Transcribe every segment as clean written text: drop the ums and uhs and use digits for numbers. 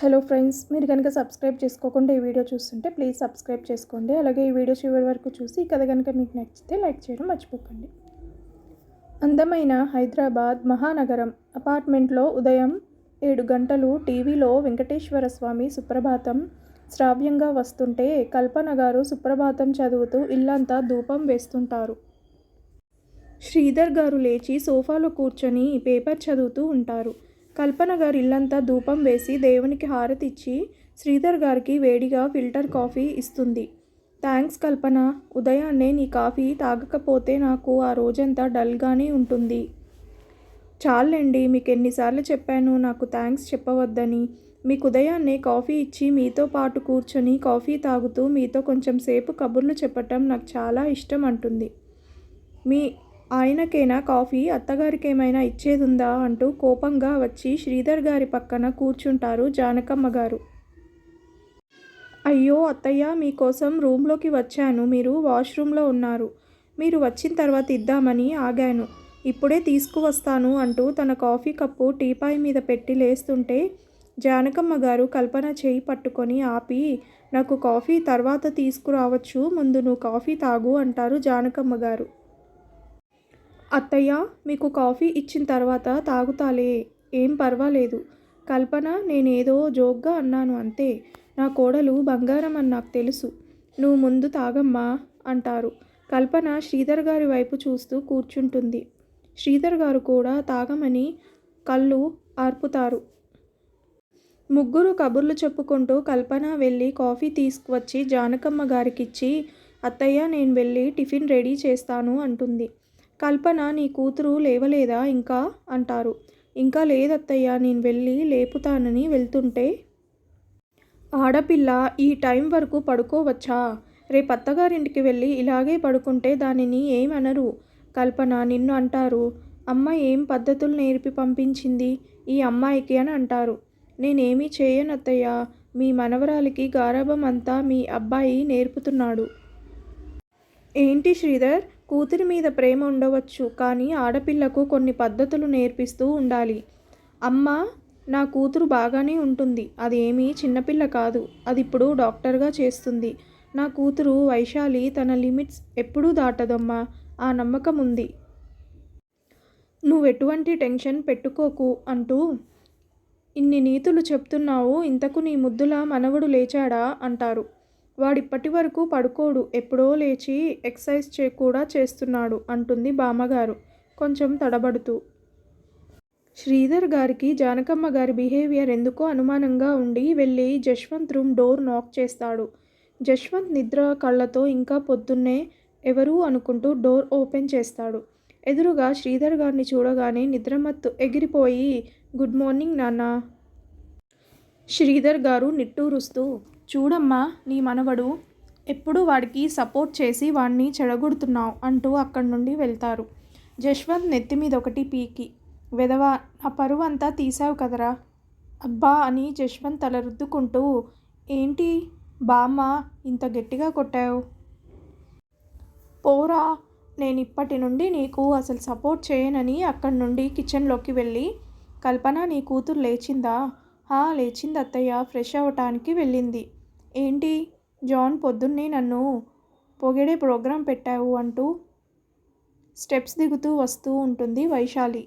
Hello friends, మీరు కనుక subscribe చేసుకోకుండా ఈ వీడియో చూస్తుంటే ప్లీజ్ సబ్స్క్రైబ్ చేసుకోండి. అలాగే ఈ వీడియో చివరి వరకు చూసి ఈ కథ కనుక మీకు నచ్చితే లైక్ చేయడం మర్చిపోకండి. అందమైన హైదరాబాద్ మహానగరం అపార్ట్మెంట్లో ఉదయం 7 గంటలు టీవీలో వెంకటేశ్వర స్వామి సుప్రభాతం శ్రావ్యంగా వస్తుంటే కల్పన గారు సుప్రభాతం చదువుతూ ఇల్లంతా ధూపం వేస్తుంటారు. శ్రీధర్ గారు లేచి సోఫాలో కూర్చొని పేపర్ చదువుతూ ఉంటారు. కల్పన గారు ఇల్లంతా ధూపం వేసి దేవునికి హారతి ఇచ్చి శ్రీధర్ గారికి వేడిగా ఫిల్టర్ కాఫీ ఇస్తుంది. థ్యాంక్స్ కల్పన, ఉదయాన్నే నీ కాఫీ తాగకపోతే నాకు ఆ రోజంతా డల్గానే ఉంటుంది. చాలండి, మీకు ఎన్నిసార్లు చెప్పాను నాకు థ్యాంక్స్ చెప్పవద్దని. మీకు ఉదయాన్నే కాఫీ ఇచ్చి మీతో పాటు కూర్చొని కాఫీ తాగుతూ మీతో కొంచెం సేపు కబుర్లు చెప్పటం నాకు చాలా ఇష్టం అంటుంది. మీ ఆయనకేనా కాఫీ, అత్తగారికేమైనా ఇచ్చేదుందా అంటూ కోపంగా వచ్చి శ్రీధర్ గారి పక్కన కూర్చుంటారు జానకమ్మ గారు. అయ్యో అత్తయ్య, మీకోసం రూమ్లోకి వచ్చాను. మీరు వాష్రూమ్లో ఉన్నారు. మీరు వచ్చిన తర్వాత ఇద్దామని ఆగాను. ఇప్పుడే తీసుకువస్తాను అంటూ తన కాఫీ కప్పు టీపాయ్ మీద పెట్టి లేస్తుంటే జానకమ్మ గారు కల్పన చేయి పట్టుకొని ఆపి, నాకు కాఫీ తర్వాత తీసుకురావచ్చు, ముందు నువ్వు కాఫీ తాగు అంటారు జానకమ్మ గారు. అత్తయ్య, మీకు కాఫీ ఇచ్చిన తర్వాత తాగుతాలే, ఏం పర్వాలేదు. కల్పన, నేనేదో జోక్గా అన్నాను అంతే. నా కోడలు బంగారం అని నాకు తెలుసు. నువ్వు ముందు తాగమ్మా అంటారు. కల్పన శ్రీధర్ గారి వైపు చూస్తూ కూర్చుంటుంది. శ్రీధర్ గారు కూడా తాగమని కళ్ళు ఆర్పుతారు. ముగ్గురు కబుర్లు చెప్పుకుంటూ కల్పన వెళ్ళి కాఫీ తీసుకువచ్చి జానకమ్మ గారికిచ్చి, అత్తయ్య నేను వెళ్ళి టిఫిన్ రెడీ చేస్తాను అంటుంది. కల్పన, నీ కూతురు లేవలేదా ఇంకా అంటారు. ఇంకా లేదత్తయ్య, నేను వెళ్ళి లేపుతానని వెళ్తుంటే, ఆడపిల్ల ఈ టైం వరకు పడుకోవచ్చా? రేపు అత్తగారింటికి వెళ్ళి ఇలాగే పడుకుంటే దానిని ఏమనరు కల్పన, నిన్ను అంటారు. అమ్మ ఏం పద్ధతులు నేర్పి పంపించింది ఈ అమ్మాయికి అని అంటారు. నేనేమీ చేయనత్తయ్య, మీ మనవరాలికి గారాబం అంతా మీ అబ్బాయి నేర్పుతున్నాడు. ఏంటి శ్రీధర్, కూతురి మీద ప్రేమ ఉండవచ్చు, కానీ ఆడపిల్లకు కొన్ని పద్ధతులు నేర్పిస్తూ ఉండాలి. అమ్మ, నా కూతురు బాగానే ఉంటుంది. అది ఏమీ చిన్నపిల్ల కాదు. అది ఇప్పుడు డాక్టర్గా చేస్తుంది. నా కూతురు వైశాలి తన లిమిట్స్ ఎప్పుడూ దాటదమ్మా, ఆ నమ్మకం ఉంది. నువ్వెటువంటి టెన్షన్ పెట్టుకోకు అంటూ ఇన్ని నీతులు చెప్తున్నావు. ఇంతకు నీ ముద్దుల మనవడు లేచాడా అంటారు. వాడిప్పటి వరకు పడుకోడు, ఎప్పుడో లేచి ఎక్సర్సైజ్ కూడా చేస్తున్నాడు అంటుంది బామ్మగారు కొంచెం తడబడుతూ. శ్రీధర్ గారికి జానకమ్మ గారి బిహేవియర్ ఎందుకో అనుమానంగా ఉండి వెళ్ళి జశ్వంత్ రూమ్ డోర్ నాక్ చేస్తాడు. జశ్వంత్ నిద్ర కళ్ళతో ఇంకా పొద్దున్నే ఎవరు అనుకుంటూ డోర్ ఓపెన్ చేస్తాడు. ఎదురుగా శ్రీధర్ గారిని చూడగానే నిద్రమత్తు ఎగిరిపోయి, గుడ్ మార్నింగ్ నాన్న. శ్రీధర్ గారు నిట్టూరుస్తూ, చూడమ్మా, నీ మనవడు ఎప్పుడు వాడికి సపోర్ట్ చేసి వాడిని చెడగొడుతున్నావు అంటూ అక్కడి నుండి వెళ్తారు. జశ్వంత్ నెత్తి మీద ఒకటి పీకి, వెధవా, నా పరువు అంతా తీసావు కదరా. అబ్బా అని జశ్వంత్ తల రుద్దుకుంటూ, ఏంటి బామ్మ ఇంత గట్టిగా కొట్టావు? పోరా, నేను ఇప్పటి నుండి నీకు అసలు సపోర్ట్ చేయనని అక్కడి నుండి కిచెన్లోకి వెళ్ళి, కల్పన నీ కూతురు లేచిందా? లేచింది అత్తయ్య, ఫ్రెష్ అవ్వటానికి వెళ్ళింది. ఏంటి జాన్, పొద్దున్నే నన్ను పొగిడే ప్రోగ్రాం పెట్టావు అంటూ స్టెప్స్ దిగుతూ వస్తూ ఉంటుంది వైశాలి.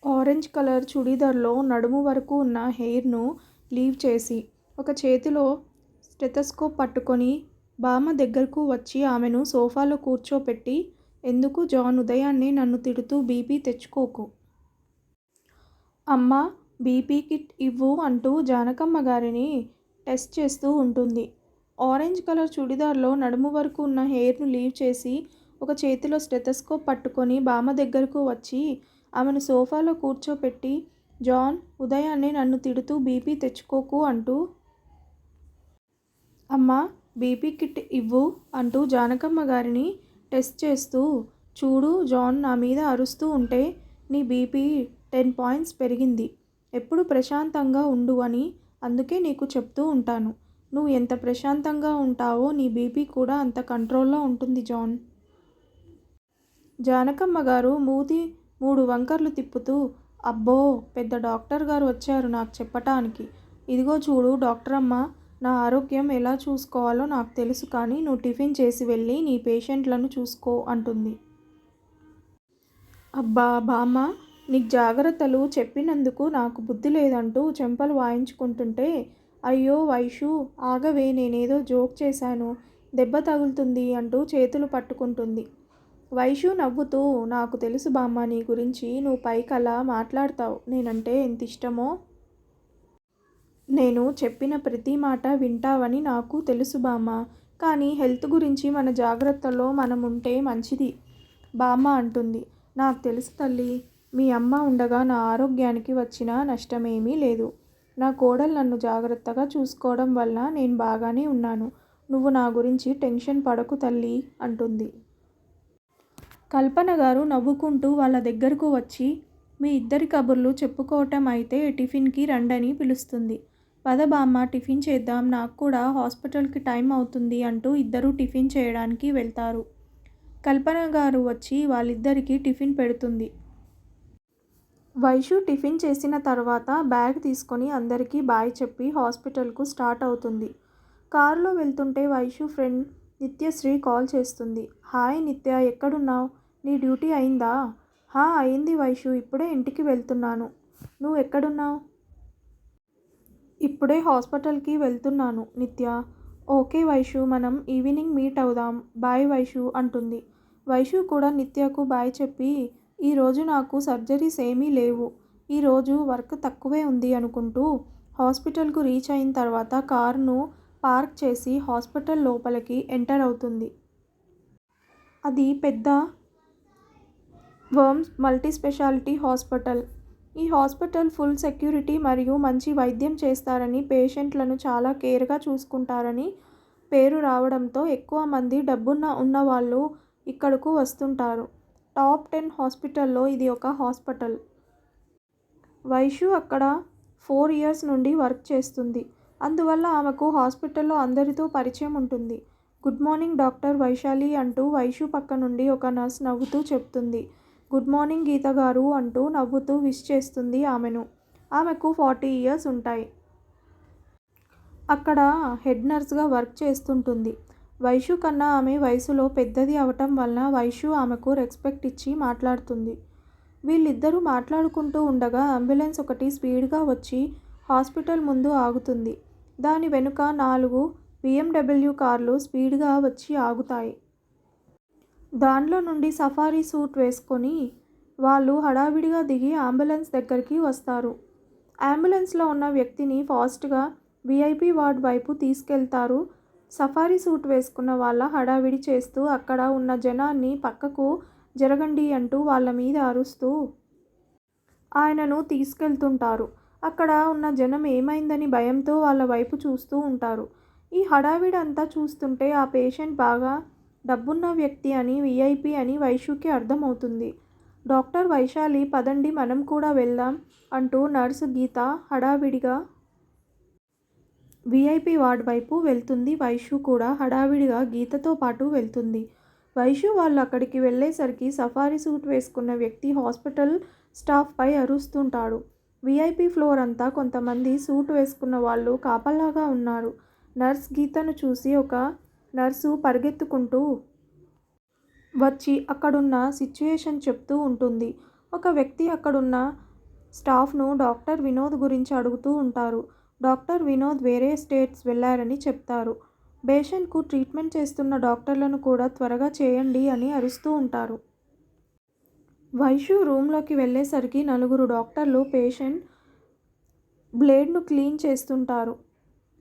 ఆరెంజ్ కలర్ చుడీదార్లో నడుము వరకు ఉన్న హెయిర్ను లీవ్ చేసి ఒక చేతిలో స్టెథోస్కోప్ పట్టుకొని బామ్మ దగ్గరకు వచ్చి ఆమెను సోఫాలో కూర్చోపెట్టి, ఎందుకు జాన్ ఉదయాన్నే నన్ను తిడుతూ బీపీ తెచ్చుకోకు. అమ్మ, బీపీ కిట్ ఇవ్వు అంటూ జానకమ్మ గారిని టెస్ట్ చేస్తూ ఉంటుంది. ఆరెంజ్ కలర్ చుడిదార్లో నడుము వరకు ఉన్న హెయిర్ను లీవ్ చేసి ఒక చేతిలో స్టెథోస్కోప్ పట్టుకొని బామ్మ దగ్గరకు వచ్చి ఆమెను సోఫాలో కూర్చోపెట్టి, జాన్ ఉదయాన్నే నన్ను తిడుతూ బీపీ తెచ్చుకోకు అంటూ, అమ్మ బీపీ కిట్ ఇవ్వు అంటూ జానకమ్మ గారిని టెస్ట్ చేస్తూ, చూడు జాన్, నా మీద అరుస్తూ ఉంటే నీ బీపీ 10 పాయింట్స్ పెరిగింది. ఎప్పుడు ప్రశాంతంగా ఉండు అని అందుకే నీకు చెప్తూ ఉంటాను. నువ్వు ఎంత ప్రశాంతంగా ఉంటావో నీ బీపీ కూడా అంత కంట్రోల్లో ఉంటుంది జాన్. జానకమ్మ గారు మూతి 3 వంకర్లు తిప్పుతూ, అబ్బో, పెద్ద డాక్టర్ గారు వచ్చారు నాకు చెప్పటానికి ఇదిగో చూడు డాక్టర్ అమ్మ, నా ఆరోగ్యం ఎలా చూసుకోవాలో నాకు తెలుసు, కానీ నువ్వు టిఫిన్ చేసి వెళ్ళి నీ పేషెంట్లను చూసుకో అంటుంది. అబ్బా బామ్మ, నీకు జాగ్రత్తలు చెప్పినందుకు నాకు బుద్ధి లేదంటూ చెంపలు వాయించుకుంటుంటే, అయ్యో వైషు ఆగవే, నేనేదో జోక్ చేశాను, దెబ్బ తగులుతుంది అంటూ చేతులు పట్టుకుంటుంది. వైషు నవ్వుతూ, నాకు తెలుసు బామ్మ నీ గురించి, నువ్వు పైకలా మాట్లాడతావు, నేనంటే ఎంత ఇష్టమో. నేను చెప్పిన ప్రతి మాట వింటావని నాకు తెలుసు బామ్మ, కానీ హెల్త్ గురించి మన జాగ్రత్తలో మనం ఉంటే మంచిది బామ్మ అంటుంది. నాకు తెలుసు తల్లి, మీ అమ్మ ఉండగా నా ఆరోగ్యానికి వచ్చిన నష్టమేమీ లేదు. నా కోడలు నన్ను జాగ్రత్తగా చూసుకోవడం వల్ల నేను బాగానే ఉన్నాను. నువ్వు నా గురించి టెన్షన్ పడకు తల్లి అంటుంది. కల్పన గారు నవ్వుకుంటూ వాళ్ళ దగ్గరకు వచ్చి, మీ ఇద్దరి కబుర్లు చెప్పుకోవటం అయితే టిఫిన్కి రండని పిలుస్తుంది. పద బామ్మ టిఫిన్ చేద్దాం, నాకు కూడా హాస్పిటల్కి టైం అవుతుంది అంటూ ఇద్దరూ టిఫిన్ చేయడానికి వెళ్తారు. కల్పన గారు వచ్చి వాళ్ళిద్దరికీ టిఫిన్ పెడుతుంది. వైషు టిఫిన్ చేసిన తర్వాత బ్యాగ్ తీసుకొని అందరికీ బాయ్ చెప్పి హాస్పిటల్కు స్టార్ట్ అవుతుంది. కారులో వెళ్తుంటే వైషు ఫ్రెండ్ నిత్యశ్రీ కాల్ చేస్తుంది. హాయ్ నిత్య, ఎక్కడున్నావు? నీ డ్యూటీ అయిందా? అయింది వైషు, ఇప్పుడే ఇంటికి వెళ్తున్నాను. నువ్వు ఎక్కడున్నావు? ఇప్పుడే హాస్పిటల్కి వెళ్తున్నాను నిత్య. ఓకే వైషు, మనం ఈవినింగ్ మీట్ అవుదాం, బాయ్ వైషు అంటుంది. వైషు కూడా నిత్యకు బాయ్ చెప్పి, ఈరోజు నాకు సర్జరీస్ ఏమీ లేవు, ఈరోజు వర్క్ తక్కువే ఉంది అనుకుంటూ హాస్పిటల్కు రీచ్ అయిన తర్వాత కారును పార్క్ చేసి హాస్పిటల్ లోపలికి ఎంటర్ అవుతుంది. అది పెద్ద వర్మ్స్ మల్టీ స్పెషాలిటీ హాస్పిటల్. ఈ హాస్పిటల్ ఫుల్ సెక్యూరిటీ మరియు మంచి వైద్యం చేస్తారని, పేషెంట్లను చాలా కేర్గా చూసుకుంటారని పేరు రావడంతో ఎక్కువ మంది డబ్బున్న వాళ్ళు ఇక్కడకు వస్తుంటారు. టాప్ 10 హాస్పిటల్లో ఇది ఒక హాస్పిటల్. వైషు అక్కడ 4 years నుండి వర్క్ చేస్తుంది. అందువల్ల ఆమెకు హాస్పిటల్లో అందరితో పరిచయం ఉంటుంది. గుడ్ మార్నింగ్ డాక్టర్ వైశాలి అంటూ వైషు పక్క నుండి ఒక నర్స్ నవ్వుతూ చెప్తుంది. గుడ్ మార్నింగ్ గీత గారు అంటూ నవ్వుతూ విష్ చేస్తుంది ఆమెను. ఆమెకు 40 years ఉంటాయి. అక్కడ హెడ్ నర్స్గా వర్క్ చేస్తుంటుంది. వైషు కన్నా ఆమె వయసులో పెద్దది అవటం వలన వైషు ఆమెకు రెస్పెక్ట్ ఇచ్చి మాట్లాడుతుంది. వీళ్ళిద్దరూ మాట్లాడుకుంటూ ఉండగా అంబులెన్స్ ఒకటి స్పీడ్గా వచ్చి హాస్పిటల్ ముందు ఆగుతుంది. దాని వెనుక 4 BMW కార్లు స్పీడ్గా వచ్చి ఆగుతాయి. దానిలో నుండి సఫారీ సూట్ వేసుకొని వాళ్ళు హడావిడిగా దిగి అంబులెన్స్ దగ్గరికి వస్తారు. అంబులెన్స్లో ఉన్న వ్యక్తిని ఫాస్ట్గా VIP వార్డ్ వైపు తీసుకెళ్తారు. సఫారీ సూట్ వేసుకున్న వాళ్ళ హడావిడి చేస్తూ అక్కడ ఉన్న జనాన్ని పక్కకు జరగండి అంటూ వాళ్ళ మీద అరుస్తూ ఆయనను తీసుకెళ్తుంటారు. అక్కడ ఉన్న జనం ఏమైందని భయంతో వాళ్ళ వైపు చూస్తూ ఉంటారు. ఈ హడావిడి అంతా చూస్తుంటే ఆ పేషెంట్ బాగా డబ్బున్న వ్యక్తి అని, VIP అని వైషుకి అర్థమవుతుంది. డాక్టర్ వైశాలి, పదండి మనం కూడా వెళ్దాం అంటూ నర్సు గీత హడావిడిగా VIP వార్డ్ వైపు వెళ్తుంది. వైషు కూడా హడావిడిగా గీతతో పాటు వెళ్తుంది. వైషు వాళ్ళు అక్కడికి వెళ్ళేసరికి సఫారీ సూట్ వేసుకున్న వ్యక్తి హాస్పిటల్ స్టాఫ్పై అరుస్తుంటాడు. VIP ఫ్లోర్ అంతా కొంతమంది సూట్ వేసుకున్న వాళ్ళు కాపలాగా ఉన్నారు. నర్స్ గీతను చూసి ఒక నర్సు పరిగెత్తుకుంటూ వచ్చి అక్కడున్న సిచ్యుయేషన్ చెప్తూ ఉంటుంది. ఒక వ్యక్తి అక్కడున్న స్టాఫ్ను డాక్టర్ వినోద్ గురించి అడుగుతూ ఉంటారు. డాక్టర్ వినోద్ వేరే స్టేట్స్ వెళ్లారని చెప్తారు. పేషెంట్కు ట్రీట్మెంట్ చేస్తున్న డాక్టర్లను కూడా త్వరగా చేయండి అని అరుస్తూ ఉంటారు. వైషు రూమ్లోకి వెళ్ళేసరికి 4 డాక్టర్లు పేషెంట్ బ్లేడ్ను క్లీన్ చేస్తుంటారు.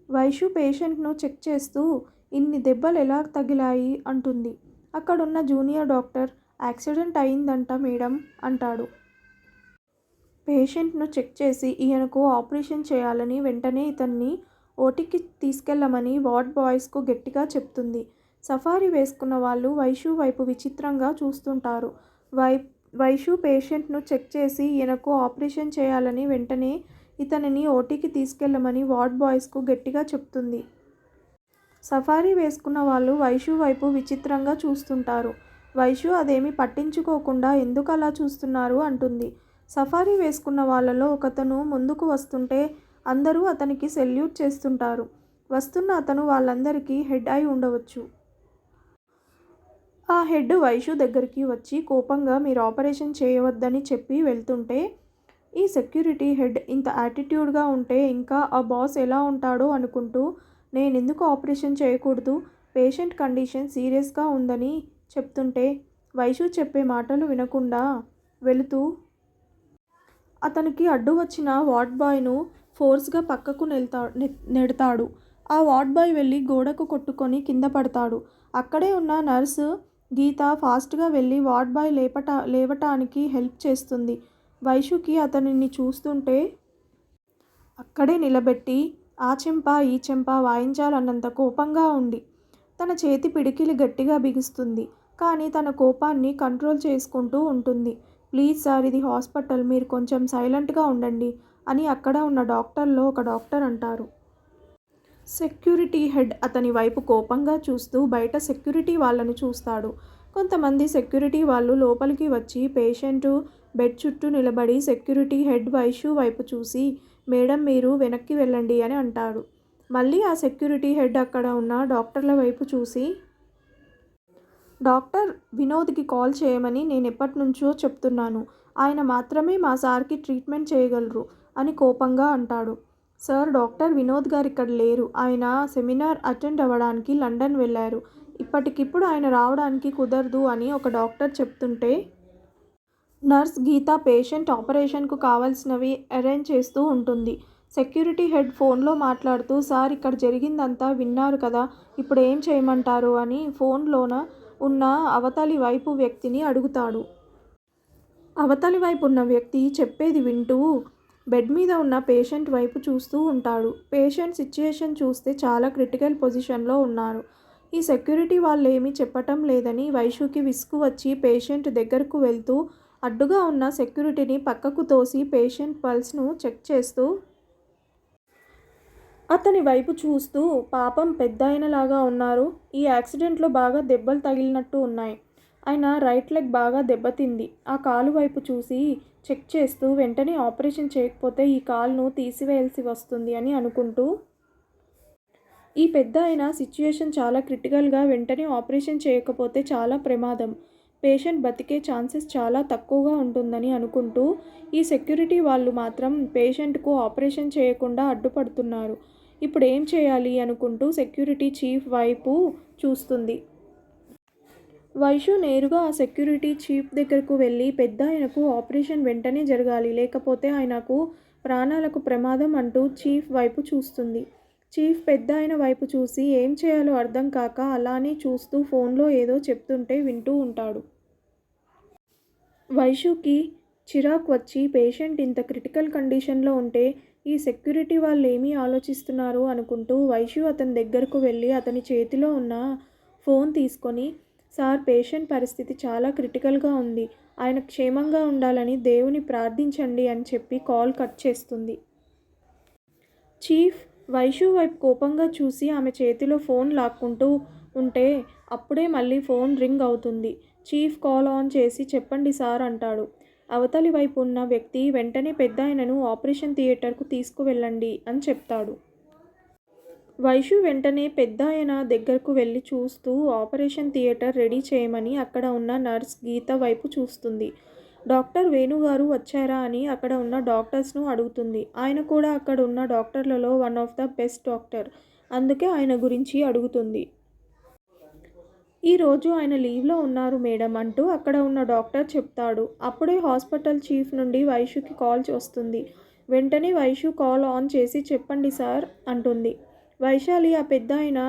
వైషు పేషెంట్ను చెక్ చేస్తూ, ఇన్ని దెబ్బలు ఎలా తగిలాయి అంటుంది. అక్కడున్న జూనియర్ డాక్టర్, యాక్సిడెంట్ అయిందంట మేడం అంటాడు. పేషెంట్ను చెక్ చేసి ఈయనకు ఆపరేషన్ చేయాలని వెంటనే ఇతన్ని ఓటీకి తీసుకెళ్లమని వార్డ్ బాయ్స్కు గట్టిగా చెప్తుంది. సఫారీ వేసుకున్న వాళ్ళు వైషు వైపు విచిత్రంగా చూస్తుంటారు. వైషు పేషెంట్ను చెక్ చేసి ఈయనకు ఆపరేషన్ చేయాలని వెంటనే ఇతనిని ఓటీకి తీసుకెళ్లమని వార్డ్ బాయ్స్కు గట్టిగా చెప్తుంది. సఫారీ వేసుకున్న వాళ్ళు వైషు వైపు విచిత్రంగా చూస్తుంటారు. వైషు అదేమీ పట్టించుకోకుండా ఎందుకు అలా చూస్తున్నారు అంటుంది. సఫారీ వేసుకున్న వాళ్ళలో ఒకతను ముందుకు వస్తుంటే అందరూ అతనికి సెల్యూట్ చేస్తుంటారు. వస్తున్న అతను వాళ్ళందరికీ హెడ్ అయి ఉండవచ్చు. ఆ హెడ్ వైషు దగ్గరికి వచ్చి కోపంగా మీరు ఆపరేషన్ చేయవద్దని చెప్పి వెళ్తుంటే, ఈ సెక్యూరిటీ హెడ్ ఇంత యాటిట్యూడ్గా ఉంటే ఇంకా ఆ బాస్ ఎలా ఉంటాడో అనుకుంటూ, నేనెందుకు ఆపరేషన్ చేయకూడదు, పేషెంట్ కండిషన్ సీరియస్గా ఉందని చెప్తుంటే, వైషు చెప్పే మాటలు వినకుండా వెళుతూ అతనికి అడ్డు వచ్చిన వార్డ్ బాయ్ను ఫోర్స్గా పక్కకు నెడతాడు. ఆ వార్డ్ బాయ్ వెళ్ళి గోడకు కొట్టుకొని కింద పడతాడు. అక్కడే ఉన్న నర్సు గీత ఫాస్ట్గా వెళ్ళి వార్డ్ బాయ్ లేవటానికి హెల్ప్ చేస్తుంది. వైషుకి అతనిని చూస్తుంటే అక్కడే నిలబెట్టి ఆ చెంప ఈ చెంప వాయించాలన్నంత కోపంగా ఉంది. తన చేతి పిడికిలి గట్టిగా బిగుస్తుంది. కానీ తన కోపాన్ని కంట్రోల్ చేసుకుంటూ ఉంటుంది. ప్లీజ్ సార్, ఇది హాస్పిటల్, మీరు కొంచెం సైలెంట్గా ఉండండి అని అక్కడ ఉన్న డాక్టర్లో ఒక డాక్టర్ అంటారు. సెక్యూరిటీ హెడ్ అతని వైపు కోపంగా చూస్తూ బయట సెక్యూరిటీ వాళ్ళను చూస్తాడు. కొంతమంది సెక్యూరిటీ వాళ్ళు లోపలికి వచ్చి పేషెంటు బెడ్ చుట్టూ నిలబడి సెక్యూరిటీ హెడ్ వైషు వైపు చూసి, మేడం మీరు వెనక్కి వెళ్ళండి అని అంటాడు. మళ్ళీ ఆ సెక్యూరిటీ హెడ్ అక్కడ ఉన్న డాక్టర్ల వైపు చూసి, డాక్టర్ వినోద్కి కాల్ చేయమని నేను ఎప్పటినుంచో చెప్తున్నాను. ఆయన మాత్రమే మా సార్కి ట్రీట్మెంట్ చేయగలరు అని కోపంగా అంటాడు. సార్, డాక్టర్ వినోద్ గారు ఇక్కడ లేరు. ఆయన సెమినార్ అటెండ్ అవ్వడానికి లండన్ వెళ్ళారు. ఇప్పటికిప్పుడు ఆయన రావడానికి కుదరదు అని ఒక డాక్టర్ చెప్తుంటే, నర్స్ గీత పేషెంట్ ఆపరేషన్కు కావాల్సినవి అరేంజ్ చేస్తూ ఉంటుంది. సెక్యూరిటీ హెడ్ ఫోన్లో మాట్లాడుతూ, సార్ ఇక్కడ జరిగిందంతా విన్నారు కదా, ఇప్పుడు ఏం చేయమంటారు అని ఫోన్లోన ఉన్న అవతలి వైపు వ్యక్తిని అడుగుతాడు. అవతలి వైపు ఉన్న వ్యక్తి చెప్పేది వింటూ బెడ్ మీద ఉన్న పేషెంట్ వైపు చూస్తూ ఉంటాడు. పేషెంట్ సిచ్యుయేషన్ చూస్తే చాలా క్రిటికల్ పొజిషన్లో ఉన్నారు. ఈ సెక్యూరిటీ వాళ్ళు ఏమీ చెప్పటం లేదని వైషుకి విసుగు వచ్చి పేషెంట్ దగ్గరకు వెళ్తూ అడ్డుగా ఉన్న సెక్యూరిటీని పక్కకు తోసి పేషెంట్ పల్స్ను చెక్ చేస్తూ అతని వైపు చూస్తూ, పాపం పెద్దాయనలాగా ఉన్నారు. ఈ యాక్సిడెంట్లో బాగా దెబ్బలు తగిలినట్టు ఉన్నాయి. ఆయన రైట్ లెగ్ బాగా దెబ్బతింది. ఆ కాలు వైపు చూసి చెక్ చేస్తూ, వెంటనే ఆపరేషన్ చేయకపోతే ఈ కాలును తీసివేయాల్సి వస్తుంది అని అనుకుంటూ, ఈ పెద్దాయన సిచ్యుయేషన్ చాలా క్రిటికల్గా, వెంటనే ఆపరేషన్ చేయకపోతే చాలా ప్రమాదం, పేషెంట్ బతికే ఛాన్సెస్ చాలా తక్కువగా ఉంటుందని అనుకుంటూ, ఈ సెక్యూరిటీ వాళ్ళు మాత్రం పేషెంట్కు ఆపరేషన్ చేయకుండా అడ్డుపడుతున్నారు. ఇప్పుడు ఏం చేయాలి అనుకుంటూ సెక్యూరిటీ చీఫ్ వైపు చూస్తుంది. వైషు నేరుగా ఆ సెక్యూరిటీ చీఫ్ దగ్గరకు వెళ్ళి, పెద్దాయనకు ఆపరేషన్ వెంటనే జరగాలి, లేకపోతే ఆయనకు ప్రాణాలకు ప్రమాదం అంటూ చీఫ్ వైపు చూస్తుంది. చీఫ్ పెద్దాయన వైపు చూసి ఏం చేయాలో అర్థం కాక అలానే చూస్తూ ఫోన్లో ఏదో చెప్తుంటే వింటూ ఉంటాడు. వైషుకి చిరాకు వచ్చి, పేషెంట్ ఇంత క్రిటికల్ కండిషన్లో ఉంటే ఈ సెక్యూరిటీ వాళ్ళు ఏమీ ఆలోచిస్తున్నారు అనుకుంటూ వైషు అతని దగ్గరకు వెళ్ళి అతని చేతిలో ఉన్న ఫోన్ తీసుకొని, సార్, పేషెంట్ పరిస్థితి చాలా క్రిటికల్గా ఉంది, ఆయన క్షేమంగా ఉండాలని దేవుని ప్రార్థించండి అని చెప్పి కాల్ కట్ చేస్తుంది. చీఫ్ వైషు వైపు కోపంగా చూసి ఆమె చేతిలో ఫోన్ లాక్కుంటూ ఉంటే అప్పుడే మళ్ళీ ఫోన్ రింగ్ అవుతుంది. చీఫ్ కాల్ ఆన్ చేసి, చెప్పండి సార్ అంటాడు. అవతలి వైపు ఉన్న వ్యక్తి వెంటనే పెద్దాయనను ఆపరేషన్ థియేటర్కు తీసుకువెళ్ళండి అని చెప్తాడు. వైషు వెంటనే పెద్దాయన దగ్గరకు వెళ్ళి చూస్తూ ఆపరేషన్ థియేటర్ రెడీ చేయమని అక్కడ ఉన్న నర్స్ గీత వైపు చూస్తుంది. డాక్టర్ వేణుగారు వచ్చారా అని అక్కడ ఉన్న డాక్టర్స్ను అడుగుతుంది. ఆయన కూడా అక్కడ ఉన్న డాక్టర్లలో one of the best doctor, అందుకే ఆయన గురించి అడుగుతుంది. ఈరోజు ఆయన లీవ్లో ఉన్నారు మేడం అంటూ అక్కడ ఉన్న డాక్టర్ చెప్తాడు. అప్పుడే హాస్పిటల్ చీఫ్ నుండి వైషుకి కాల్ వస్తుంది. వెంటనే వైషు కాల్ ఆన్ చేసి, చెప్పండి సార్ అంటుంది. వైశాలి, ఆ పెద్దాయన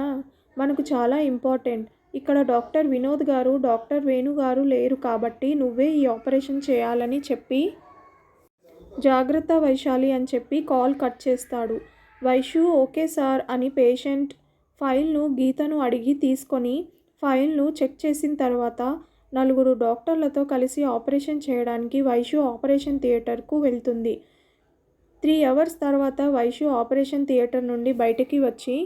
మనకు చాలా ఇంపార్టెంట్, ఇక్కడ డాక్టర్ వినోద్ గారు, డాక్టర్ వేణుగారు లేరు కాబట్టి నువ్వే ఈ ఆపరేషన్ చేయాలని చెప్పి, జాగ్రత్త వైశాలి అని చెప్పి కాల్ కట్ చేస్తాడు. వైషు ఓకే సార్ అని పేషెంట్ ఫైల్ను గీతను అడిగి తీసుకొని ఫైల్ను చెక్ చేసిన తర్వాత 4 డాక్టర్లతో కలిసి ఆపరేషన్ చేయడానికి వైషు ఆపరేషన్ థియేటర్కు వెళ్తుంది. 3 అవర్స్ తర్వాత వైషు ఆపరేషన్ థియేటర్ నుండి బయటికి వచ్చి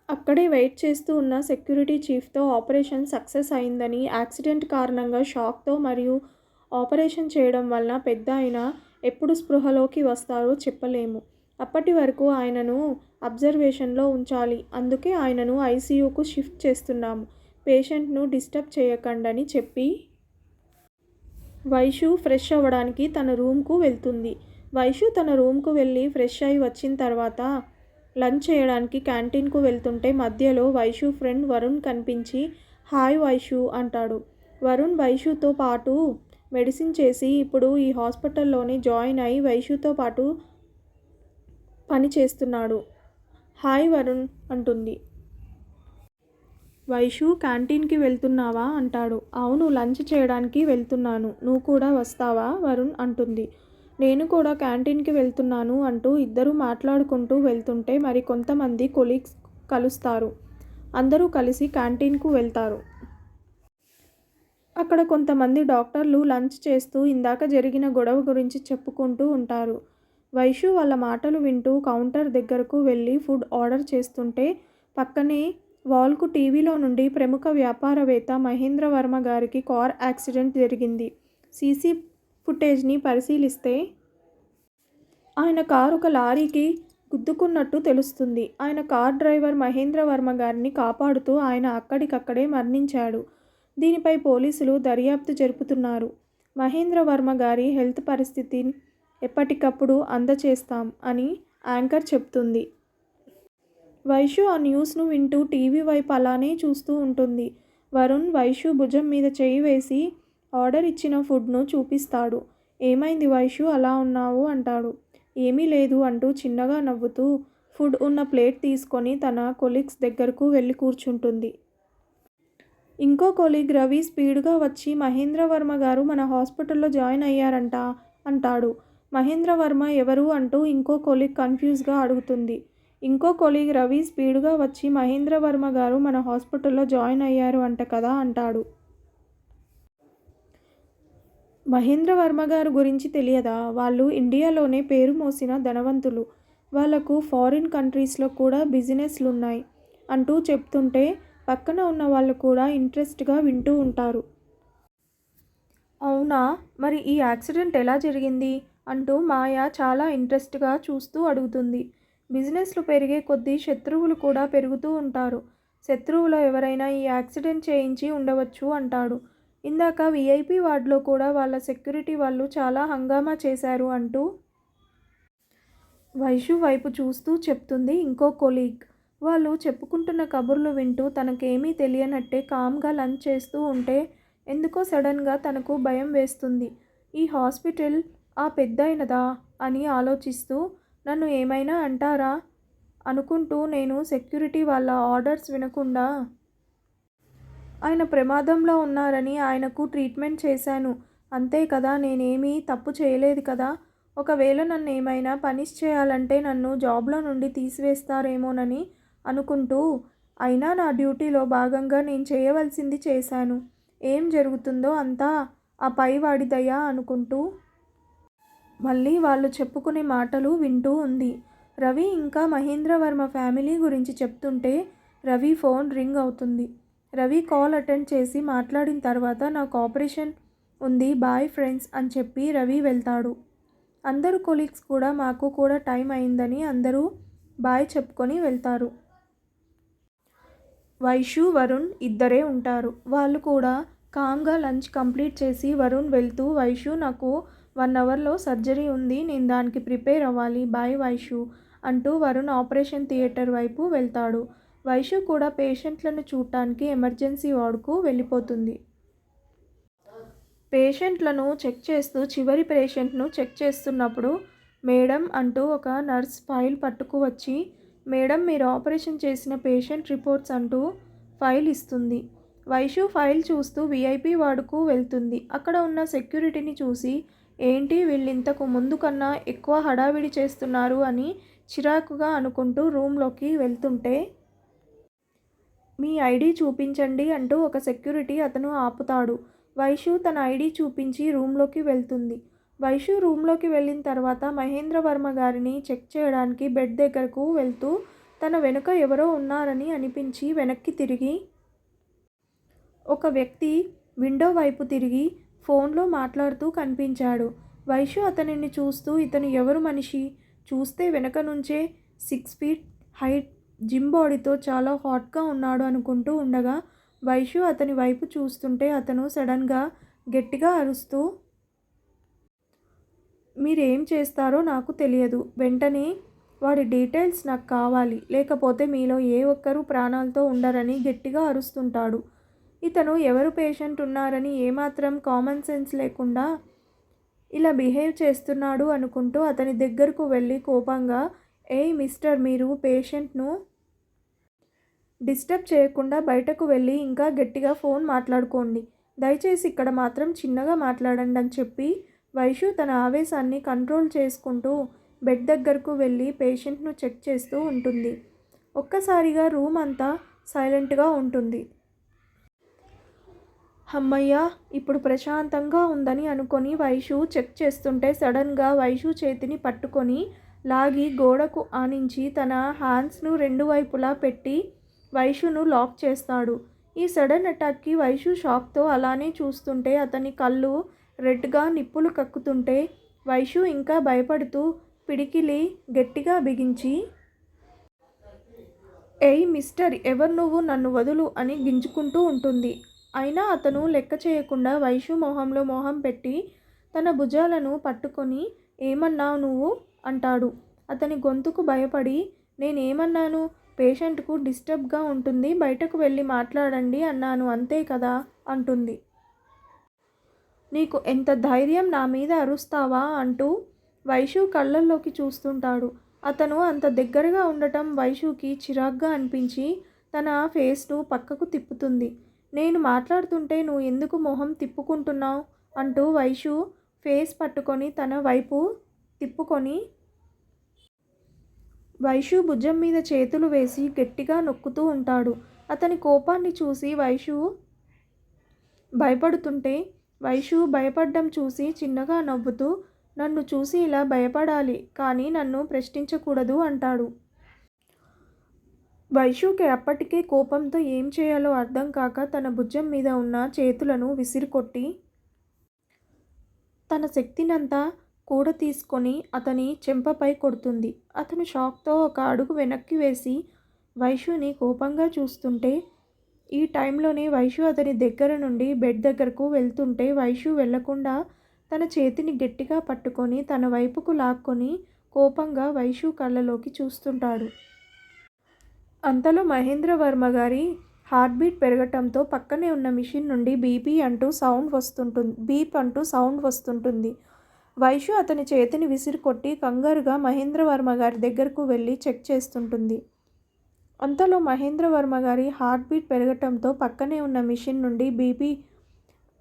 అక్కడే వెయిట్ చేస్తూ ఉన్న సెక్యూరిటీ చీఫ్తో ఆపరేషన్ సక్సెస్ అయిందని, యాక్సిడెంట్ కారణంగా షాక్తో మరియు ఆపరేషన్ చేయడం వలన పెద్దాయన ఎప్పుడు స్పృహలోకి వస్తారో చెప్పలేము, అప్పటి వరకు ఆయనను అబ్జర్వేషన్లో ఉంచాలి. అందుకే ఆయనను ఐసీయూకు షిఫ్ట్ చేస్తున్నాము. పేషెంట్ను డిస్టర్బ్ చేయకండని చెప్పి వైషు ఫ్రెష్ అవ్వడానికి తన రూమ్కు వెళ్తుంది. వైషు తన రూమ్కు వెళ్ళి ఫ్రెష్ అయి వచ్చిన తర్వాత లంచ్ చేయడానికి క్యాంటీన్కు వెళ్తుంటే మధ్యలో వైషు ఫ్రెండ్ వరుణ్ కనిపించి హాయ్ వైషు అంటాడు. వరుణ్ వైషుతో పాటు మెడిసిన్ చేసి ఇప్పుడు ఈ హాస్పిటల్లోనే జాయిన్ అయి వైషుతో పాటు పని చేస్తున్నాడు. హాయ్ వరుణ్ అంటుంది. వైషు క్యాంటీన్కి వెళ్తున్నావా అంటాడు. అవును, లంచ్ చేయడానికి వెళ్తున్నాను. నువ్వు కూడా వస్తావా వరుణ్ అంటుంది. నేను కూడా క్యాంటీన్కి వెళ్తున్నాను అంటూ ఇద్దరు మాట్లాడుకుంటూ వెళ్తుంటే మరి కొంతమంది కొలీగ్స్ కలుస్తారు. అందరూ కలిసి క్యాంటీన్కు వెళ్తారు. అక్కడ కొంతమంది డాక్టర్లు లంచ్ చేస్తూ ఇందాక జరిగిన గొడవ గురించి చెప్పుకుంటూ ఉంటారు. వైషు వాళ్ళ మాటలు వింటూ కౌంటర్ దగ్గరకు వెళ్ళి ఫుడ్ ఆర్డర్ చేస్తుంటే పక్కనే వాల్కు టీవీలో నుండి ప్రముఖ వ్యాపారవేత్త మహేంద్ర వర్మ గారికి కార్ యాక్సిడెంట్ జరిగింది. సీసీ ఫుటేజ్ని పరిశీలిస్తే ఆయన కారు ఒక లారీకి గుద్దుకున్నట్టు తెలుస్తుంది. ఆయన కార్ డ్రైవర్ మహేంద్ర వర్మ గారిని కాపాడుతూ ఆయన అక్కడికక్కడే మరణించాడు. దీనిపై పోలీసులు దర్యాప్తు జరుపుతున్నారు. మహేంద్ర వర్మ గారి హెల్త్ పరిస్థితిని ఎప్పటికప్పుడు అందచేస్తాం అని యాంకర్ చెప్తుంది. వైషు ఆ న్యూస్ను వింటూ టీవీ వైపు అలానే చూస్తూ ఉంటుంది. వరుణ్ వైషు భుజం మీద చేయి వేసి ఆర్డర్ ఇచ్చిన ఫుడ్ను చూపిస్తాడు. ఏమైంది వైషు అలా ఉన్నావు అంటాడు. ఏమీ లేదు అంటూ చిన్నగా నవ్వుతూ ఫుడ్ ఉన్న ప్లేట్ తీసుకొని తన కొలీగ్స్ దగ్గరకు వెళ్ళి కూర్చుంటుంది. ఇంకో కొలీగ్ రవి స్పీడ్గా వచ్చి మహేంద్ర వర్మ గారు మన హాస్పిటల్లో జాయిన్ అయ్యారంట అంటాడు. మహేంద్ర వర్మ ఎవరు అంటూ ఇంకో కొలీగ్ కన్ఫ్యూజ్గా అడుగుతుంది. ఇంకో కొలీగ్ రవి స్పీడ్గా వచ్చి మహేంద్ర వర్మ గారు మన హాస్పిటల్లో జాయిన్ అయ్యారు అంట కదా అంటాడు. మహేంద్ర వర్మ గారు గురించి తెలియదా? వాళ్ళు ఇండియాలోనే పేరు మోసిన ధనవంతులు. వాళ్లకు ఫారిన్ కంట్రీస్లో కూడా బిజినెస్లున్నాయి అంటూ చెప్తుంటే పక్కన ఉన్న వాళ్ళు కూడా ఇంట్రెస్ట్గా వింటూ ఉంటారు. అవునా, మరి ఈ యాక్సిడెంట్ ఎలా జరిగింది అంటూ మాయ చాలా ఇంట్రెస్ట్గా చూస్తూ అడుగుతుంది. బిజినెస్లు పెరిగే కొద్దీ శత్రువులు కూడా పెరుగుతూ ఉంటారు. శత్రువులో ఎవరైనా ఈ యాక్సిడెంట్ చేయించి ఉండవచ్చు అంటాడు. ఇందాక విఐపి వార్డులో కూడా వాళ్ళ సెక్యూరిటీ వాళ్ళు చాలా హంగామా చేశారు అంటూ వైషు వైపు చూస్తూ చెప్తుంది ఇంకో కొలీగ్. వాళ్ళు చెప్పుకుంటున్న కబుర్లు వింటూ తనకేమీ తెలియనట్టే కామ్గా లంచ్ చేస్తూ ఉంటే ఎందుకో సడన్గా తనకు భయం వేస్తుంది. ఈ హాస్పిటల్ ఆ పెద్దయినదా అని ఆలోచిస్తూ నన్ను ఏమైనా అంటారా అనుకుంటూ నేను సెక్యూరిటీ వాళ్ళ ఆర్డర్స్ వినకుండా ఆయన ప్రమాదంలో ఉన్నారని ఆయనకు ట్రీట్మెంట్ చేశాను. అంతే కదా, నేనేమీ తప్పు చేయలేదు కదా. ఒకవేళ నన్ను ఏమైనా పనిష్ చేయాలంటే నన్ను జాబ్లో నుండి తీసివేస్తారేమోనని అనుకుంటూ అయినా నా డ్యూటీలో భాగంగా నేను చేయవలసింది చేశాను. ఏం జరుగుతుందో అంతా ఆ పైవాడి దయ అనుకుంటూ మళ్ళీ వాళ్ళు చెప్పుకునే మాటలు వింటూ ఉంది. రవి ఇంకా మహేంద్ర వర్మ ఫ్యామిలీ గురించి చెప్తుంటే రవి ఫోన్ రింగ్ అవుతుంది. రవి కాల్ అటెండ్ చేసి మాట్లాడిన తర్వాత నాకు ఆపరేషన్ ఉంది, బాయ్ ఫ్రెండ్స్ అని చెప్పి రవి వెళ్తాడు. అందరూ కొలీగ్స్ కూడా మాకు కూడా టైం అయిందని అందరూ బాయ్ చెప్పుకొని వెళ్తారు. వైషు వరుణ్ ఇద్దరే ఉంటారు. వాళ్ళు కూడా కామ్గా లంచ్ కంప్లీట్ చేసి వరుణ్ వెళ్తూ వైషు నాకు 1 అవర్లో సర్జరీ ఉంది, నేను దానికి ప్రిపేర్ అవ్వాలి, బాయ్ వైషు అంటూ వరుణ్ ఆపరేషన్ థియేటర్ వైపు వెళ్తాడు. వైషు కూడా పేషెంట్లను చూడటానికి ఎమర్జెన్సీ వార్డుకు వెళ్ళిపోతుంది. పేషెంట్లను చెక్ చేస్తూ చివరి పేషెంట్ను చెక్ చేస్తున్నప్పుడు మేడం అంటూ ఒక నర్స్ ఫైల్ పట్టుకు వచ్చి మేడం మీరు ఆపరేషన్ చేసిన పేషెంట్ రిపోర్ట్స్ అంటూ ఫైల్ ఇస్తుంది. వైషు ఫైల్ చూస్తూ విఐపి వార్డుకు వెళ్తుంది. అక్కడ ఉన్న సెక్యూరిటీని చూసి ఏంటి వీళ్ళింతకు ముందు కన్నా ఎక్కువ హడావిడి చేస్తున్నారు అని చిరాకుగా అనుకుంటూ రూమ్లోకి వెళ్తుంటే మీ ఐడి చూపించండి అంటూ ఒక సెక్యూరిటీ అతను ఆపుతాడు. వైషు తన ఐడి చూపించి రూమ్లోకి వెళ్తుంది. వైషు రూమ్లోకి వెళ్ళిన తర్వాత మహేంద్ర వర్మ గారిని చెక్ చేయడానికి బెడ్ దగ్గరకు వెళ్తూ తన వెనుక ఎవరో ఉన్నారని అనిపించి వెనక్కి తిరిగి ఒక వ్యక్తి విండో వైపు తిరిగి ఫోన్లో మాట్లాడుతూ కనిపించాడు. వైషు అతనిని చూస్తూ ఇతను ఎవరు మనిషి, చూస్తే వెనక నుంచే 6 ఫీట్ హైట్ జిమ్ బాడీతో చాలా హాట్గా ఉన్నాడు అనుకుంటూ ఉండగా వైషు అతని వైపు చూస్తుంటే అతను సడన్గా గట్టిగా అరుస్తూ, మీరేం చేస్తారో నాకు తెలియదు, వెంటనే వాడి డీటెయిల్స్ నాకు కావాలి, లేకపోతే మీలో ఏ ఒక్కరూ ప్రాణాలతో ఉండరని గట్టిగా అరుస్తుంటాడు. ఇతను ఎవరు పేషెంట్ ఉన్నారని ఏమాత్రం కామన్ సెన్స్ లేకుండా ఇలా బిహేవ్ చేస్తున్నాడు అనుకుంటూ అతని దగ్గరకు వెళ్ళి కోపంగా, ఏయ్ మిస్టర్, మీరు పేషెంట్ను డిస్టర్బ్ చేయకుండా బయటకు వెళ్ళి ఇంకా గట్టిగా ఫోన్ మాట్లాడుకోండి, దయచేసి ఇక్కడ మాత్రం చిన్నగా మాట్లాడండి అని చెప్పి వైషు తన ఆవేశాన్ని కంట్రోల్ చేసుకుంటూ బెడ్ దగ్గరకు వెళ్ళి పేషెంట్ను చెక్ చేస్తూ ఉంటుంది. ఒక్కసారిగా రూమ్ అంతా సైలెంట్గా ఉంటుంది. అమ్మయ్య, ఇప్పుడు ప్రశాంతంగా ఉందని అనుకొని వైషు చెక్ చేస్తుంటే సడన్గా వైషు చేతిని పట్టుకొని లాగి గోడకు ఆనించి తన హ్యాండ్స్ను రెండు వైపులా పెట్టి వైషును లాక్ చేస్తాడు. ఈ సడన్ అటాక్కి వైషు షాక్తో అలానే చూస్తుంటే అతని కళ్ళు రెడ్గా నిప్పులు కక్కుతుంటే వైషు ఇంకా భయపడుతూ పిడికిలి గట్టిగా బిగించి, ఏయ్ మిస్టర్, ఎవరు నువ్వు, నన్ను వదులు అని గింజుకుంటూ ఉంటుంది. అయినా అతను లెక్క చేయకుండా వైషు మొహంలో మొహం పెట్టి తన భుజాలను పట్టుకొని, ఏమన్నావు నువ్వు అంటాడు. అతని గొంతుకు భయపడి, నేనేమన్నాను, పేషెంట్కు డిస్టర్బ్గా ఉంటుంది, బయటకు వెళ్ళి మాట్లాడండి అన్నాను, అంతే కదా అంటుంది. నీకు ఎంత ధైర్యం, నా మీద అరుస్తావా అంటూ వైషు కళ్ళల్లోకి చూస్తుంటాడు. అతను అంత దగ్గరగా ఉండటం వైషుకి చిరాగ్గా అనిపించి తన ఫేస్ను పక్కకు తిప్పుతుంది. నేను మాట్లాడుతుంటే నువ్వు ఎందుకు మొహం తిప్పుకుంటున్నావు అంటూ వైషు ఫేస్ పట్టుకొని తన వైపు తిప్పుకొని వైషు భుజం మీద చేతులు వేసి గట్టిగా నొక్కుతూ ఉంటాడు. అతని కోపాన్ని చూసి వైషు భయపడుతుంటే వైషు భయపడ్డం చూసి చిన్నగా నవ్వుతూ, నన్ను చూసి ఇలా భయపడాలి కానీ నన్ను ప్రశ్నించకూడదు అంటాడు. వైషుకి అప్పటికే కోపంతో ఏం చేయాలో అర్థం కాక తన భుజం మీద ఉన్న చేతులను విసిరికొట్టి తన శక్తినంతా కూడా తీసుకొని అతని చెంపపై కొడుతుంది. అతను షాక్తో ఒక అడుగు వెనక్కి వేసి వైషుని కోపంగా చూస్తుంటే ఈ టైంలోనే వైషు అతని దగ్గర నుండి బెడ్ దగ్గరకు వెళ్తుంటే వైషు వెళ్లకుండా తన చేతిని గట్టిగా పట్టుకొని తన వైపుకు లాక్కొని కోపంగా వైషు కళ్ళలోకి చూస్తుంటాడు. అంతలో మహేంద్రవర్మ గారి హార్ట్ బీట్ పెరగటంతో పక్కనే ఉన్న మిషన్ నుండి బీప్ అంటూ సౌండ్ వస్తుంటుంది. వైషు అతని చేతిని విసిరికొట్టి కంగారుగా మహేంద్రవర్మ గారి దగ్గరకు వెళ్ళి చెక్ చేస్తుంటుంది. అంతలో మహేంద్రవర్మ గారి హార్ట్ బీట్ పెరగటంతో పక్కనే ఉన్న మిషన్ నుండి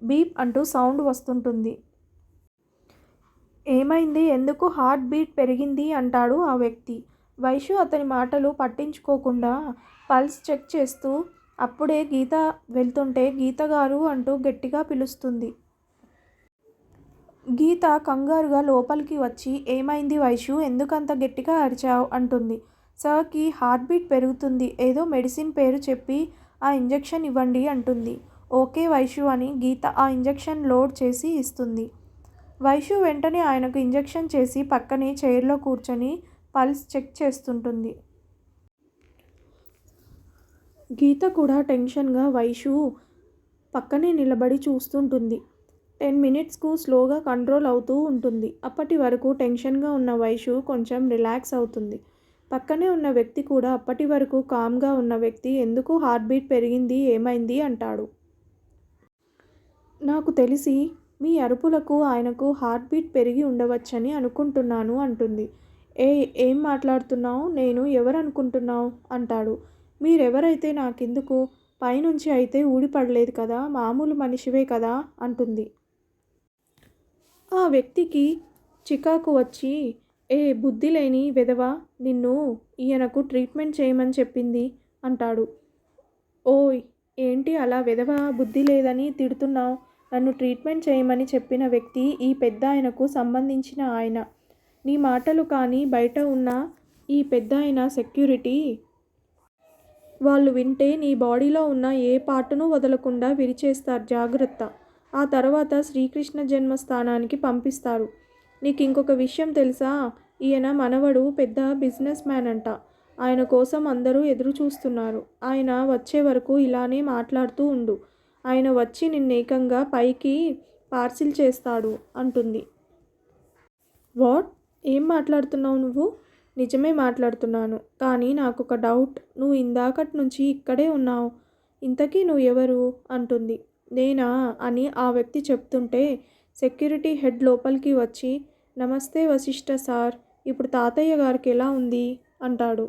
బీప్ అంటూ సౌండ్ వస్తుంటుంది. ఏమైంది, ఎందుకు హార్ట్ బీట్ పెరిగింది అంటాడు ఆ వ్యక్తి. వైషు అతని మాటలు పట్టించుకోకుండా పల్స్ చెక్ చేస్తూ అప్పుడే గీత వెళ్తుంటే గీత గారు అంటూ గట్టిగా పిలుస్తుంది. గీత కంగారుగా లోపలికి వచ్చి, ఏమైంది వైషు, ఎందుకంత గట్టిగా అరిచావు అంటుంది. సార్కి హార్ట్ బీట్ పెరుగుతుంది, ఏదో మెడిసిన్ పేరు చెప్పి ఆ ఇంజెక్షన్ ఇవ్వండి అంటుంది. ఓకే వైషు అని గీత ఆ ఇంజెక్షన్ లోడ్ చేసి ఇస్తుంది. వైషు వెంటనే ఆయనకు ఇంజెక్షన్ చేసి పక్కనే చైర్లో కూర్చొని పల్స్ చెక్ చేస్తుంటుంది. గీత కూడా టెన్షన్గా వైషు పక్కనే నిలబడి చూస్తుంటుంది. 10 మినిట్స్కు స్లోగా కంట్రోల్ అవుతూ ఉంటుంది. అప్పటి వరకు టెన్షన్గా ఉన్న వైషు కొంచెం రిలాక్స్ అవుతుంది. పక్కనే ఉన్న వ్యక్తి కూడా అప్పటి వరకు కామ్గా ఉన్న వ్యక్తి ఎందుకు హార్ట్ బీట్ పెరిగింది, ఏమైంది అంటాడు. నాకు తెలిసి మీ అరుపులకు ఆయనకు హార్ట్ బీట్ పెరిగి ఉండవచ్చని అనుకుంటున్నాను అంటుంది. ఏం మాట్లాడుతున్నావు, నేను ఎవరనుకుంటున్నావు అంటాడు. మీరెవరైతే నాకెందుకు, పైనుంచి అయితే ఊడిపడలేదు కదా, మామూలు మనిషివే కదా అంటుంది. ఆ వ్యక్తికి చికాకు వచ్చి, బుద్ధి లేని వెధవా, నిన్ను ఈయనకు ట్రీట్మెంట్ చేయమని చెప్పింది అంటాడు. ఓయ్ ఏంటి అలా వెధవా బుద్ధి లేదని తిడుతున్నావు, నన్ను ట్రీట్మెంట్ చేయమని చెప్పిన వ్యక్తి ఈ పెద్దాయనకు సంబంధించిన ఆయన. నీ మాటలు కానీ బయట ఉన్న ఈ పెద్దాయన సెక్యూరిటీ వాళ్ళు వింటే నీ బాడీలో ఉన్న ఏ పార్టును వదలకుండా విరిచేస్తారు, జాగ్రత్త. ఆ తర్వాత శ్రీకృష్ణ జన్మస్థానానికి పంపిస్తారు. నీకు ఇంకొక విషయం తెలుసా, ఈయన మనవడు పెద్ద బిజినెస్ మ్యాన్ అంట. ఆయన కోసం అందరూ ఎదురు చూస్తున్నారు. ఆయన వచ్చే వరకు ఇలానే మాట్లాడుతూ ఉండు. ఆయన వచ్చి నిన్నేకంగా పైకి పార్సిల్ చేస్తాడు అంటుంది. వాట్? ఏం మాట్లాడుతున్నావు నువ్వు? నిజమే మాట్లాడుతున్నాను. కానీ నాకొక డౌట్. నువ్వు ఇందాకటి నుంచి ఇక్కడే ఉన్నావు. ఇంతకీ నువ్వు ఎవరు? అంటుంది. నేనా అని ఆ వ్యక్తి చెప్తుంటే సెక్యూరిటీ హెడ్ లోపలికి వచ్చి, నమస్తే వశిష్ఠ సార్, ఇప్పుడు తాతయ్య గారికి ఎలా ఉంది? అంటాడు.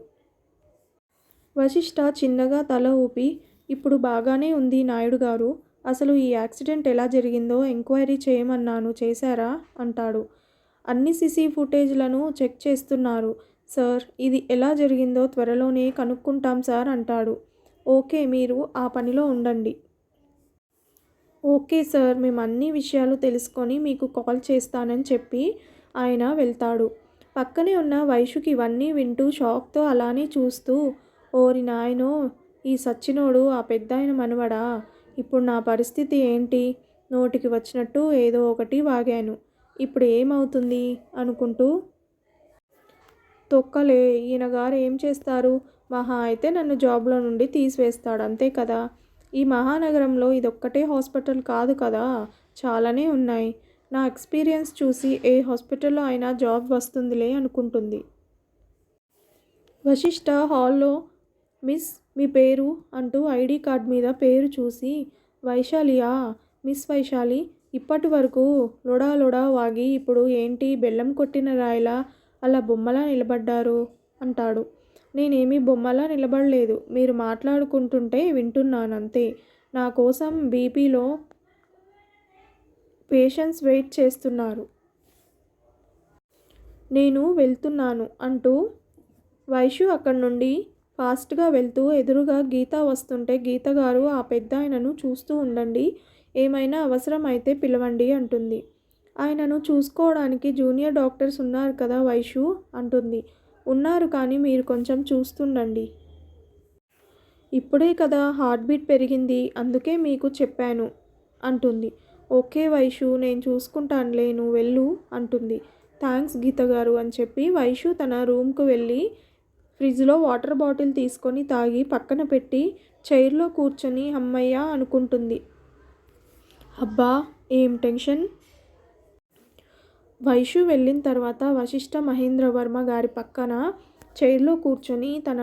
వశిష్ఠ చిన్నగా తల ఊపి, ఇప్పుడు బాగానే ఉంది నాయుడు గారు. అసలు ఈ యాక్సిడెంట్ ఎలా జరిగిందో ఎంక్వైరీ చేయమన్నాను, చేశారా? అంటాడు. అన్ని సీసీ ఫుటేజ్లను చెక్ చేస్తున్నారు సార్. ఇది ఎలా జరిగిందో త్వరలోనే కనుక్కుంటాం సార్ అంటాడు. ఓకే, మీరు ఆ పనిలో ఉండండి. ఓకే సార్, మేము అన్ని విషయాలు తెలుసుకొని మీకు కాల్ చేస్తానని చెప్పి ఆయన వెళ్తాడు. పక్కనే ఉన్న వైషుకి ఇవన్నీ వింటూ షాక్తో అలానే చూస్తూ, ఓరి నాయనో, ఈ సచ్చినోడు ఆ పెద్దాయన మనవడా! ఇప్పుడు నా పరిస్థితి ఏంటి? నోటికి వచ్చినట్టు ఏదో ఒకటి వాగాను. ఇప్పుడు ఏమవుతుంది అనుకుంటూ, తొక్కలే, ఈయన గారు ఏం చేస్తారు? మహా అయితే నన్ను జాబ్లో నుండి తీసివేస్తాడు, అంతే కదా. ఈ మహానగరంలో ఇదొక్కటే హాస్పిటల్ కాదు కదా, చాలానే ఉన్నాయి. నా ఎక్స్పీరియన్స్ చూసి ఏ హాస్పిటల్లో అయినా జాబ్ వస్తుందిలే అనుకుంటుంది. వశిష్ఠ హాల్లో, మిస్, మీ పేరు అంటూ ఐడి కార్డ్ మీద పేరు చూసి, వైశాలియా? మిస్ వైశాలి. ఇప్పటి వరకు లొడా లొడా వాగి ఇప్పుడు ఏంటి బెల్లం కొట్టిన రాయిలా అలా బొమ్మలా నిలబడ్డారు? అంటాడు. నేనేమీ బొమ్మలా నిలబడలేదు. మీరు మాట్లాడుకుంటుంటే వింటున్నానంతే. నా కోసం బీపీలో పేషెంట్స్ వెయిట్ చేస్తున్నారు. నేను వెళ్తున్నాను అంటూ వైషు అక్కడి నుండి ఫాస్ట్గా వెళ్తూ ఎదురుగా గీత వస్తుంటే, గీత గారు, ఆ పెద్దాయనను చూస్తూ ఉండండి, ఏమైనా అవసరం అయితే పిలవండి అంటుంది. ఆయనను చూసుకోవడానికి జూనియర్ డాక్టర్స్ ఉన్నారు కదా వైషు అంటుంది. ఉన్నారు, కానీ మీరు కొంచెం చూస్తుండండి. ఇప్పుడే కదా హార్ట్ బీట్ పెరిగింది, అందుకే మీకు చెప్పాను అంటుంది. ఓకే వైషు, నేను చూసుకుంటానులే, నువ్వు వెళ్ళు అంటుంది. థ్యాంక్స్ గీత గారు అని చెప్పి వైషు తన రూమ్కు వెళ్ళి ఫ్రిడ్జ్లో వాటర్ బాటిల్ తీసుకొని తాగి పక్కన పెట్టి చైర్లో కూర్చొని అమ్మయ్య అనుకుంటుంది. అబ్బా, ఏం టెన్షన్. వైషు వెళ్ళిన తర్వాత వశిష్ఠ మహేంద్రవర్మ గారి పక్కన చైర్లో కూర్చొని తన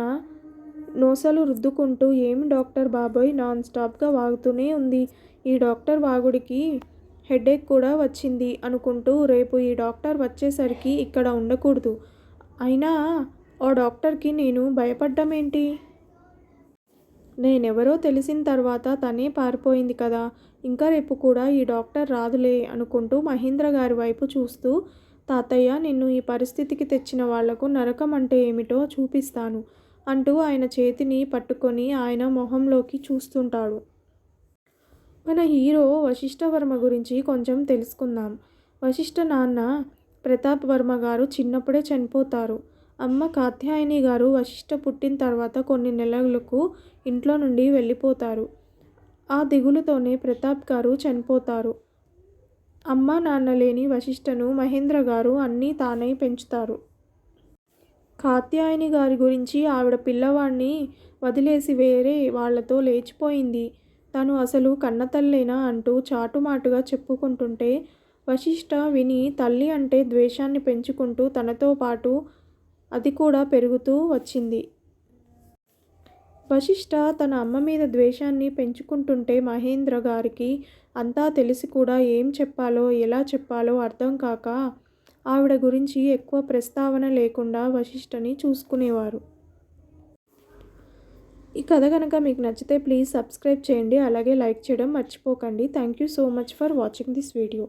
నోసలు రుద్దుకుంటూ, ఏమి డాక్టర్ బాబోయ్, నాన్ స్టాప్గా వాగుతూనే ఉంది. ఈ డాక్టర్ వాగుడికి హెడేక్ కూడా వచ్చింది అనుకుంటూ, రేపు ఈ డాక్టర్ వచ్చేసరికి ఇక్కడ ఉండకూడదు. అయినా ఆ డాక్టర్కి నేను భయపడ్డమేంటి? నేనెవరో తెలిసిన తర్వాత తనే పారిపోయింది కదా, ఇంకా రేపు కూడా ఈ డాక్టర్ రాదులే అనుకుంటూ మహేంద్ర గారి వైపు చూస్తూ, తాతయ్య, నిన్ను ఈ పరిస్థితికి తెచ్చిన వాళ్లకు నరకం అంటే ఏమిటో చూపిస్తాను అంటూ ఆయన చేతిని పట్టుకొని ఆయన మొహంలోకి చూస్తుంటాడు. మన హీరో వశిష్ఠ వర్మ గురించి కొంచెం తెలుసుకుందాం. వశిష్ఠ నాన్న ప్రతాప్ వర్మ గారు చిన్నప్పుడే చనిపోతారు. అమ్మ కాత్యాయని గారు వశిష్ఠ పుట్టిన తర్వాత కొన్ని నెలలకు ఇంట్లో నుండి వెళ్ళిపోతారు. ఆ దిగులుతోనే ప్రతాప్ గారు చనిపోతారు. అమ్మ నాన్న లేని వశిష్ఠను మహేంద్ర గారు అన్నీ తానై పెంచుతారు. కాత్యాయని గారి గురించి, ఆవిడ పిల్లవాడిని వదిలేసి వేరే వాళ్లతో లేచిపోయింది, తను అసలు కన్నతల్లేనా అంటూ చాటుమాటుగా చెప్పుకుంటుంటే వశిష్ఠ విని తల్లి అంటే ద్వేషాన్ని పెంచుకుంటూ తనతో పాటు అది కూడా పెరుగుతూ వచ్చింది. వశిష్ఠ తన అమ్మ మీద ద్వేషాన్ని పెంచుకుంటుంటే మహేంద్ర గారికి అంతా తెలిసి కూడా ఏం చెప్పాలో ఎలా చెప్పాలో అర్థం కాక ఆవిడ గురించి ఎక్కువ ప్రస్తావన లేకుండా వశిష్ఠని చూసుకునేవారు. ఈ కథ కనుక మీకు నచ్చితే ప్లీజ్ సబ్స్క్రైబ్ చేయండి, అలాగే లైక్ చేయడం మర్చిపోకండి. Thank you so much for watching this video.